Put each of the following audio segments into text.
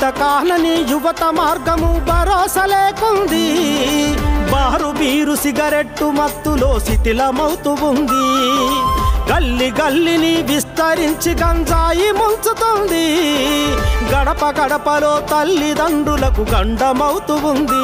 భవిత కానని యువత మార్గము భరోసా లేకుంది బారు beer cigarette మత్తులో శిథిలమవుతూ ఉంది గల్లి గల్లిని విస్తరించి గంజాయి ముంచుతుంది గడప గడపలో తల్లిదండ్రులకు గండమవుతూ ఉంది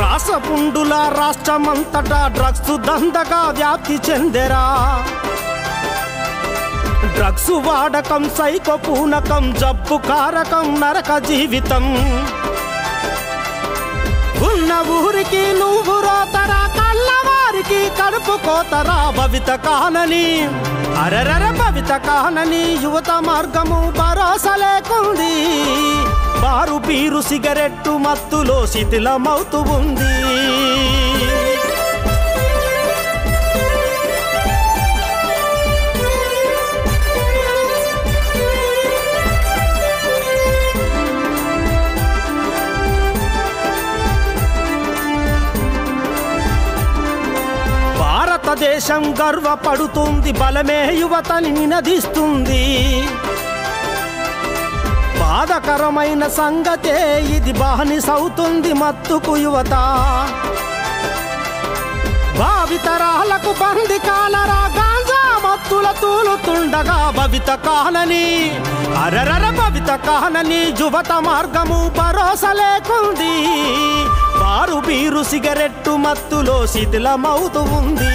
రాసపుండుల రాష్ట్రమంతటా డ్రగ్స్ దందగా వ్యాప్తి చెందెరా డ్రగ్స్ వాడకం సైకో పూనకం జబ్బు కారకం నరక జీవితం ఉన్న ఊరికి నువ్వు రోతరా కళ్ళవారికి కడుపు కోతరా భవిత కానని అరరర భవిత కానని యువత మార్గము భరోసా లేకుంది బారు బీరు సిగరెట్టు మత్తులో శిథిలమవుతూ ఉంది భారతదేశం గర్వపడుతుంది బలమే యువతని నినదిస్తుంది బాధకరమైన సంగతే ఇది బానిసవుతుంది మత్తుకు యువత భావితరాలకు బంది కాలరా గాంజా మత్తుల తూలుతుండగా భవిత కానని అరరర భవిత కానని యువత మార్గము భరోసా లేకుంది బారు బీరు సిగరెట్టు మత్తులో శిథిలమవుతూ ఉంది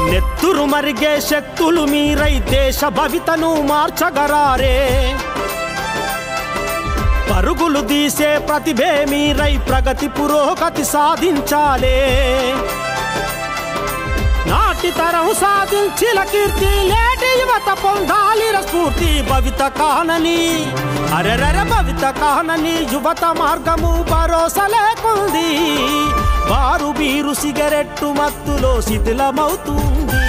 నెత్తురు మరిగే శక్తులు మీరై దేశ భవితను మార్చగరారే పరుగులు తీసే ప్రతిభే మీరై ప్రగతి పురోగతి సాధించాలే నాటి తరం సాధించిన కీర్తి లేటి యువత పొందాలిర స్ఫూర్తి భవిత కానని అరెరర భవిత కానని యువత మార్గము భరోసా లేకుంది బారు బీరు సిగరెట్టు మత్తులో శిథిలమవుతుంది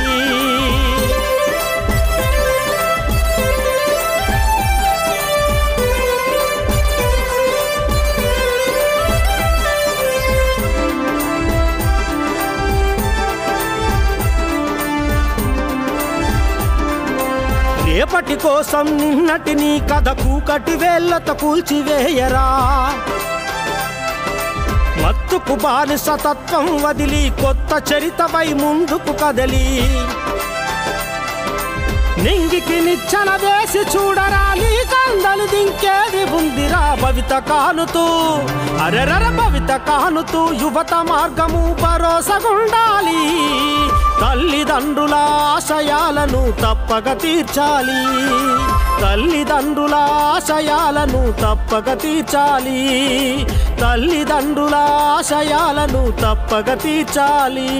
రేపటి కోసం నిన్నటిని కథ కూకటి వేళ్లతో కూల్చివేయరా మత్తుకు బానిసతత్వం వదిలి కొత్త చరితపై ముందుకు కదలి నింగికి నిచ్చన వేసి చూడరా నీ కందలు దింకేది ఉందిరా భవిత కానుతూ అరెరర భవిత కానుతూ యువత మార్గము భరోసాగుండాలి తల్లిదండ్రుల ఆశయాలను తప్పక తీర్చాలి తల్లిదండ్రుల ఆశయాలను తప్పక తీర్చాలి తల్లిదండ్రుల ఆశయాలను తప్పక తీర్చాలి